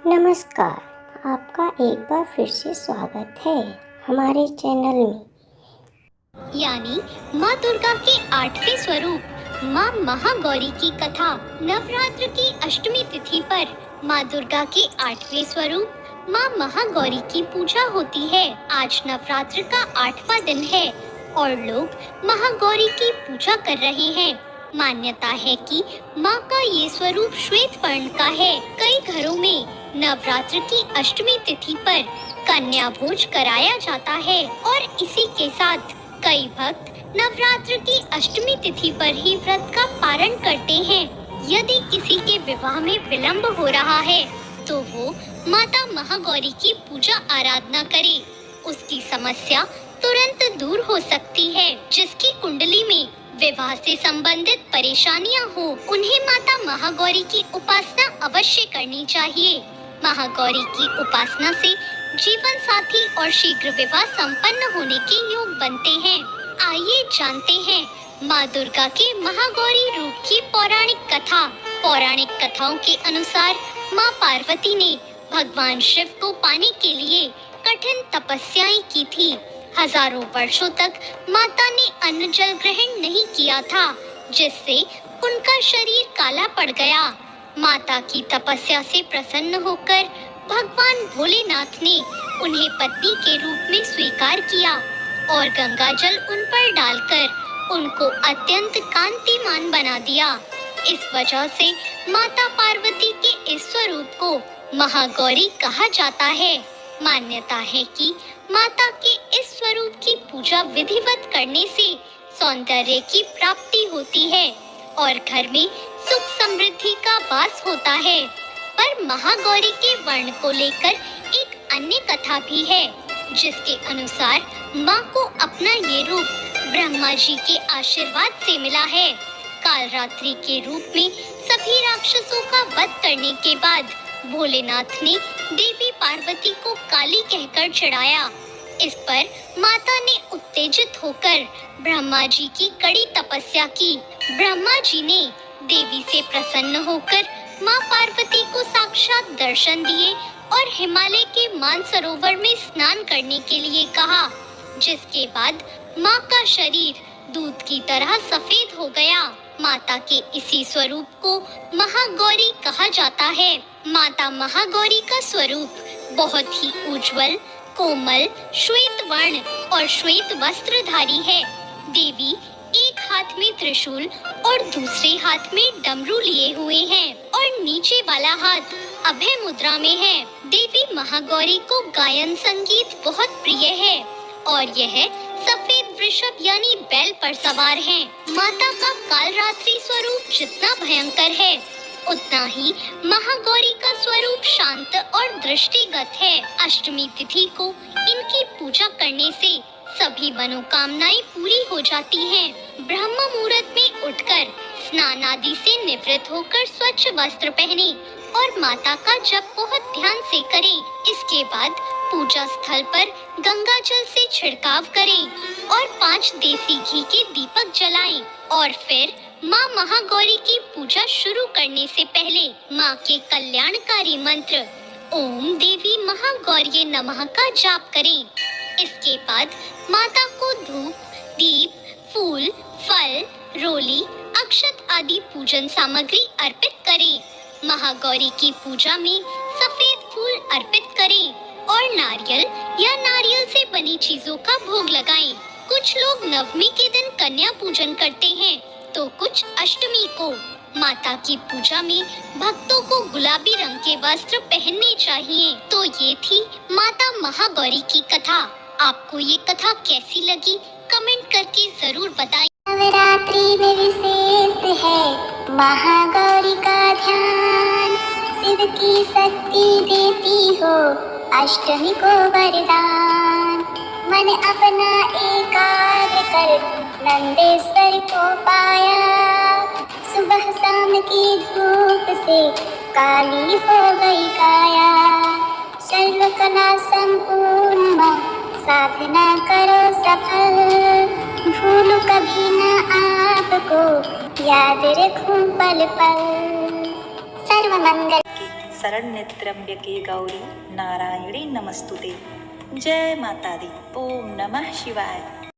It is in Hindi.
नमस्कार, आपका एक बार फिर से स्वागत है हमारे चैनल में। यानी माँ दुर्गा के 8वें स्वरूप माँ महागौरी की कथा। नवरात्र की अष्टमी तिथि पर माँ दुर्गा के 8वें स्वरूप माँ महागौरी की पूजा होती है। आज नवरात्र का 8वां दिन है और लोग महागौरी की पूजा कर रहे हैं। मान्यता है कि माँ का ये स्वरूप श्वेत वर्ण का है। कई घरों में नवरात्र की अष्टमी तिथि पर कन्या भोज कराया जाता है और इसी के साथ कई भक्त नवरात्र की अष्टमी तिथि पर ही व्रत का पारण करते हैं। यदि किसी के विवाह में विलंब हो रहा है तो वो माता महागौरी की पूजा आराधना करे। उसकी समस्या तुरंत दूर हो सकती है। जिसकी कुंडली में विवाह से संबंधित परेशानियां हो, उन्हें माता महागौरी की उपासना अवश्य करनी चाहिए। महागौरी की उपासना से जीवन साथी और शीघ्र विवाह संपन्न होने के योग बनते हैं। आइए जानते हैं माँ दुर्गा के महागौरी रूप की पौराणिक कथा। पौराणिक कथाओं के अनुसार माँ पार्वती ने भगवान शिव को पाने के लिए कठिन तपस्याएं की थी। हजारों वर्षों तक माता ने अन्न जल ग्रहण नहीं किया था, जिससे उनका शरीर काला पड़ गया। माता की तपस्या से प्रसन्न होकर भगवान भोलेनाथ ने उन्हें पत्नी के रूप में स्वीकार किया और गंगा जल उन पर डालकर उनको अत्यंत कांतिमान बना दिया। इस वजह से माता पार्वती के इस स्वरूप को महागौरी कहा जाता है। मान्यता है कि माता के इस स्वरूप की पूजा विधिवत करने से सौंदर्य की प्राप्ति होती है और घर में सुख समृद्धि का वास होता है। पर महागौरी के वर्ण को लेकर एक अन्य कथा भी है, जिसके अनुसार माँ को अपना ये रूप ब्रह्मा जी के आशीर्वाद से मिला है। कालरात्रि के रूप में सभी राक्षसों का वध करने के बाद भोलेनाथ ने देवी पार्वती को काली कहकर चिढ़ाया। इस पर माता ने उत्तेजित होकर ब्रह्मा जी की कड़ी तपस्या की। ब्रह्मा जी ने देवी से प्रसन्न होकर माँ पार्वती को साक्षात दर्शन दिए और हिमालय के मानसरोवर में स्नान करने के लिए कहा, जिसके बाद माँ का शरीर दूध की तरह सफेद हो गया। माता के इसी स्वरूप को महागौरी कहा जाता है। माता महागौरी का स्वरूप बहुत ही उज्जवल, कोमल, श्वेत वर्ण और श्वेत वस्त्रधारी है। देवी एक हाथ में त्रिशूल और दूसरे हाथ में डमरू लिए हुए हैं और नीचे वाला हाथ अभय मुद्रा में है। देवी महागौरी को गायन संगीत बहुत प्रिय है और यह सफेद वृषभ यानी बैल पर सवार है। माता का कालरात्रि स्वरूप जितना भयंकर है, उतना ही महागौरी का स्वरूप शांत और दृष्टिगत है। अष्टमी तिथि को इनकी पूजा करने से सभी मनोकामनाएं पूरी हो जाती हैं। ब्रह्म मुहूर्त में उठकर स्नान आदि से निवृत्त होकर स्वच्छ वस्त्र पहने और माता का जप बहुत ध्यान से करें। इसके बाद पूजा स्थल पर गंगा जल से छिड़काव करें और 5 देसी घी के दीपक जलाएं और फिर माँ महागौरी की पूजा शुरू करने से पहले माँ के कल्याणकारी मंत्र ओम देवी महागौरी नमः का जाप करें। इसके बाद माता को धूप, दीप, फूल, फल, रोली, अक्षत आदि पूजन सामग्री अर्पित करें। महागौरी की पूजा में सफेद फूल अर्पित करें और नारियल या नारियल से बनी चीजों का भोग लगाएं। कुछ लोग नवमी के दिन कन्या पूजन करते हैं तो कुछ अष्टमी को। माता की पूजा में भक्तों को गुलाबी रंग के वस्त्र पहनने चाहिए। तो ये थी माता महागौरी की कथा। आपको ये कथा कैसी लगी कमेंट करके जरूर बताइए। नवरात्रि में विशेष है महागौरी का ध्यान, शिव की शक्ति देती हो अष्टमी को वरदान। मन अपना एकाग्र कर नंदेश्वर को पाया, सुबह शाम की धूप से काली हो गई काया। सर्वकला संपूर्ण माँ साधना करो सफल, भूलूं कभी न आपको याद रखूं पल पल। सर्व मंगल शरण्यत्र्यंबके गौरी नारायणी नमस्तुते। जय माता दी। ओम नमः शिवाय।